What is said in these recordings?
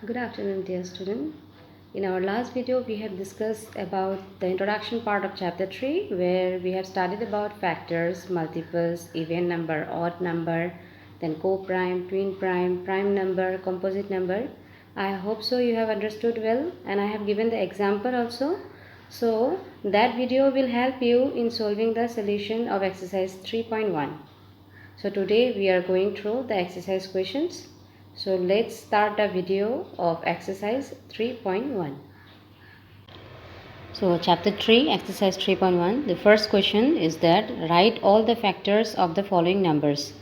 Good afternoon, dear student. In our last video, we have discussed about the introduction part of chapter 3, where we have studied about factors, multiples, even number, odd number, then co-prime, twin prime, prime number, composite number. I hope so you have understood well, and I have given the example also. So that video will help you in solving the solution of exercise 3.1. So today we are going through the exercise questions. So let's start the video of exercise 3.1. So chapter 3, exercise 3.1. The first question is that write all the factors of the following numbers.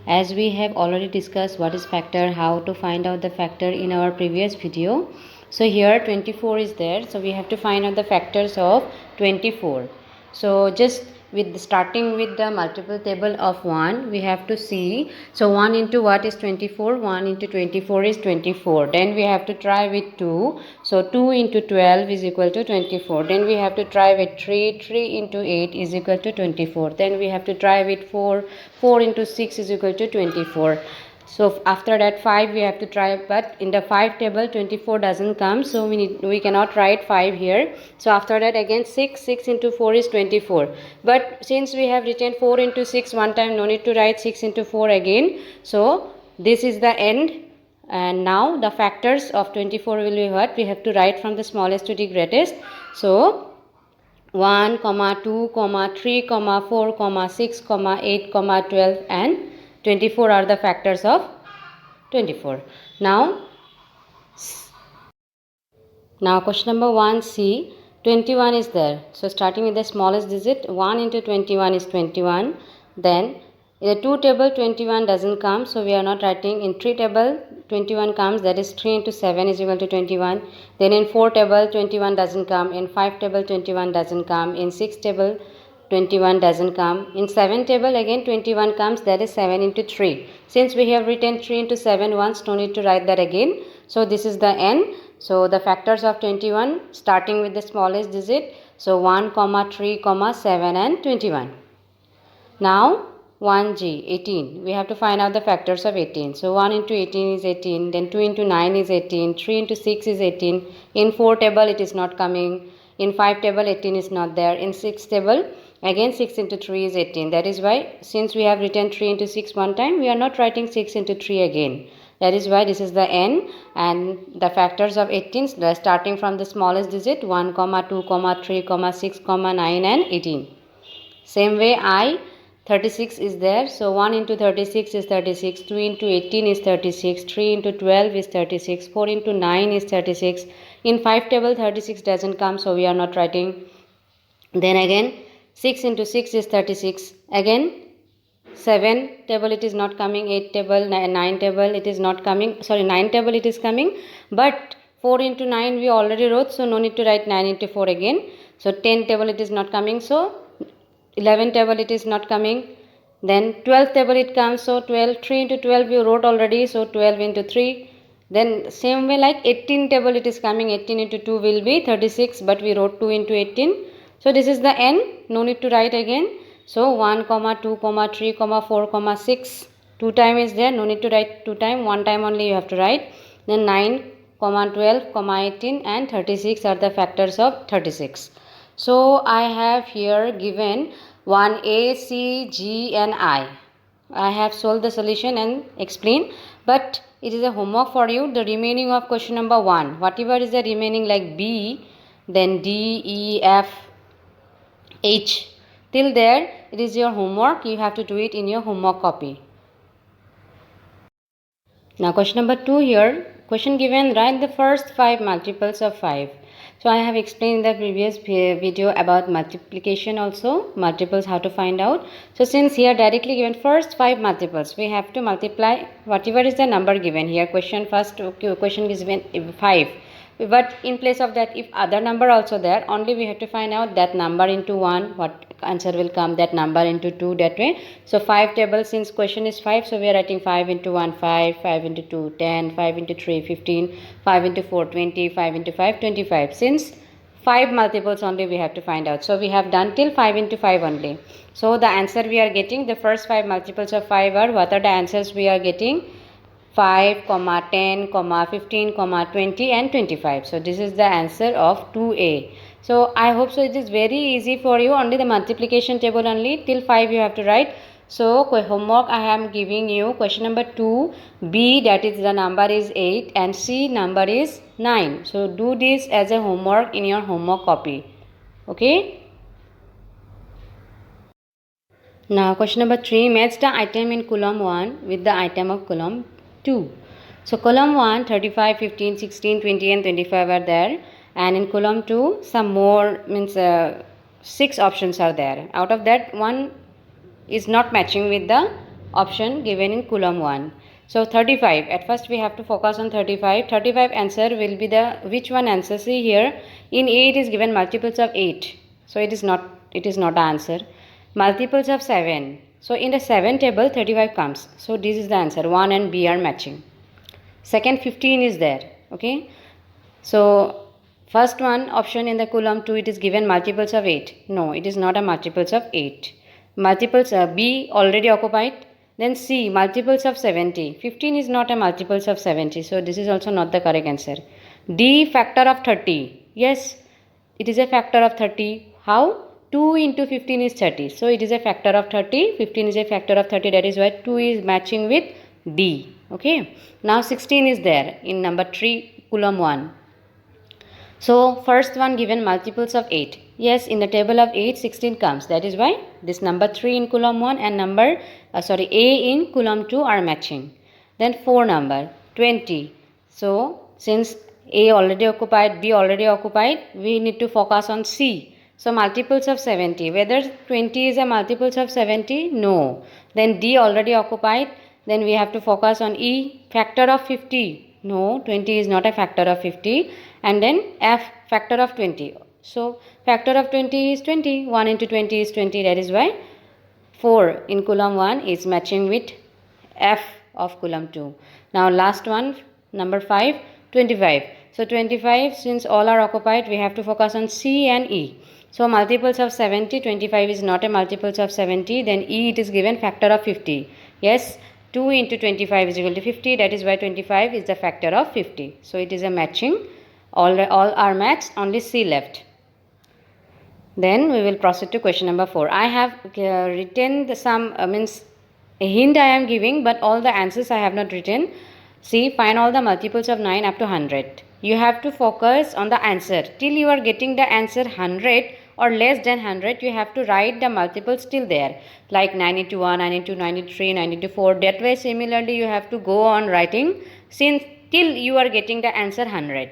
As we have already discussed what is factor, how to find out the factor in our previous video. So here 24 is there. So we have to find out the factors of 24. So just with starting with the multiple table of 1, we have to see. So 1 into what is 24? 1 into 24 is 24. Then we have to try with 2. So 2 into 12 is equal to 24. Then we have to try with 3. 3 into 8 is equal to 24. Then we have to try with 4. 4 into 6 is equal to 24. So after that 5 we have to try, but in the 5 table 24 doesn't come, so we cannot write 5 here. So after that again 6 into 4 is 24, but since we have written 4 into 6 one time, no need to write 6 into 4 again. So this is the end, and now the factors of 24 will be what? We have to write from the smallest to the greatest. So 1, 2, 3, 4, 6, 8, 12 and 24 are the factors of 24. Now question number 1c, 21 is there. So starting with the smallest digit, 1 into 21 is 21. Then in the 2 table 21 doesn't come, so we are not writing. In 3 table 21 comes, that is 3 into 7 is equal to 21. Then in 4 table 21 doesn't come. In 5 table 21 doesn't come. In 6 table 21 doesn't come. In 7 table again 21 comes, that is 7 into 3. Since we have written 3 into 7 once, no need to write that again. So this is the n. So the factors of 21 starting with the smallest digit. So 1, 3, 7 and 21. Now 1g, 18. We have to find out the factors of 18. So 1 into 18 is 18. Then 2 into 9 is 18. 3 into 6 is 18. In 4 table it is not coming. In 5 table 18 is not there. In 6 table again 6 into 3 is 18. That is why, since we have written 3 into 6 one time, we are not writing 6 into 3 again. That is why this is the n, and the factors of 18 starting from the smallest digit 1, 2, 3, 6, 9 and 18. Same way I, 36 is there. So 1 into 36 is 36, 2 into 18 is 36, 3 into 12 is 36, 4 into 9 is 36. In 5 table 36 doesn't come, so we are not writing. Then again 6 into 6 is 36. Again 7 table it is not coming, 8 table, 9 table it is not coming, 9 table it is coming, but 4 into 9 we already wrote, so no need to write 9 into 4 again. So 10 table it is not coming, so 11 table it is not coming. Then 12 table it comes, so 12, 3 into 12 we wrote already, so 12 into 3. Then same way like 18 table it is coming, 18 into 2 will be 36, but we wrote 2 into 18. So this is the n, no need to write again. So 1, 2, 3, 4, 6, 2 time is there, no need to write 2 time, 1 time only you have to write. Then 9, 12, 18 and 36 are the factors of 36. So I have here given 1a, c, g and I. I have solved the solution and explained, but it is a homework for you. The remaining of question number 1, whatever is the remaining like b, then d, e, f, h, till there it is your homework. You have to do it in your homework copy. Now question number 2 here. Question given, write the first 5 multiples of 5. So I have explained in the previous video about multiplication also, multiples, how to find out. So since here directly given first 5 multiples, we have to multiply whatever is the number given here. Question is given 5. But in place of that, if other number also there, only we have to find out that number into 1, what answer will come, that number into 2, that way. So 5 table, since question is 5, so we are writing 5 into 1, 5, 5 into 2, 10, 5 into 3, 15, 5 into 4, 20, 5 into 5, 25. Since 5 multiples only we have to find out. So we have done till 5 into 5 only. So the answer we are getting, the first 5 multiples of 5 are, what are the answers we are getting? 5, 10, 15, 20 and 25. So this is the answer of 2A. So I hope so it is very easy for you. Only the multiplication table only till 5 you have to write. So homework I am giving you question number 2. B, that is the number is 8, and C number is 9. So do this as a homework in your homework copy. Okay. Now question number 3, match the item in column 1 with the item of column 2. So column 1, 35, 15, 16, 20 and 25 are there, and in column 2 some more, means 6 options are there. Out of that, one is not matching with the option given in column 1. So 35, at first we have to focus on 35. 35 answer will be the, which one answer? See here, in A it is given multiples of 8. So it is not the answer. Multiples of 7. So in the 7 table 35 comes. So this is the answer. 1 and B are matching. Second, 15 is there. Okay. So first one option in the column 2, it is given multiples of 8. No, it is not a multiples of 8. Multiples B already occupied. Then C, multiples of 70. 15 is not a multiples of 70. So this is also not the correct answer. D, factor of 30. Yes, it is a factor of 30. How? 2 into 15 is 30. So it is a factor of 30. 15 is a factor of 30. That is why 2 is matching with D. Okay. Now 16 is there in number 3, column 1. So first one given multiples of 8. Yes, in the table of 8, 16 comes. That is why this number 3 in column 1 and number, A in column 2 are matching. Then 4 number, 20. So since A already occupied, B already occupied, we need to focus on C. So multiples of 70. Whether 20 is a multiples of 70? No. Then D already occupied. Then we have to focus on E, factor of 50. No, 20 is not a factor of 50. And then F, factor of 20. So factor of 20 is 20. 1 into 20 is 20. That is why 4 in column 1 is matching with F of column 2. Now last one, number 5, 25. So 25, since all are occupied, we have to focus on C and E. So multiples of 70, 25 is not a multiples of 70. Then E, it is given factor of 50. Yes, 2 into 25 is equal to 50. That is why 25 is the factor of 50. So it is a matching. All are matched. Only C left. Then we will proceed to question number 4. I have written the some means a hint I am giving, but all the answers I have not written. See, find all the multiples of 9 up to 100. You have to focus on the answer. Till you are getting the answer 100 or less than 100, you have to write the multiples till there. Like 9 into 1, 9 into 9 into 3, 9 into 4. That way similarly you have to go on writing since till you are getting the answer 100.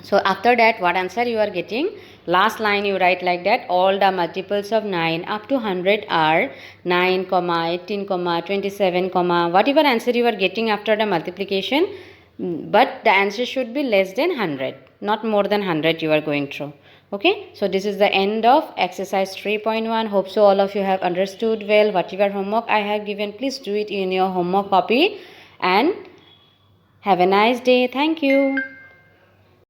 So after that, what answer you are getting? Last line you write like that. All the multiples of 9 up to 100 are 9, 18, 27, whatever answer you are getting after the multiplication. But the answer should be less than 100. Not more than 100 you are going through. Okay. So this is the end of exercise 3.1. Hope so all of you have understood well. Whatever homework I have given, please do it in your homework copy. And have a nice day. Thank you.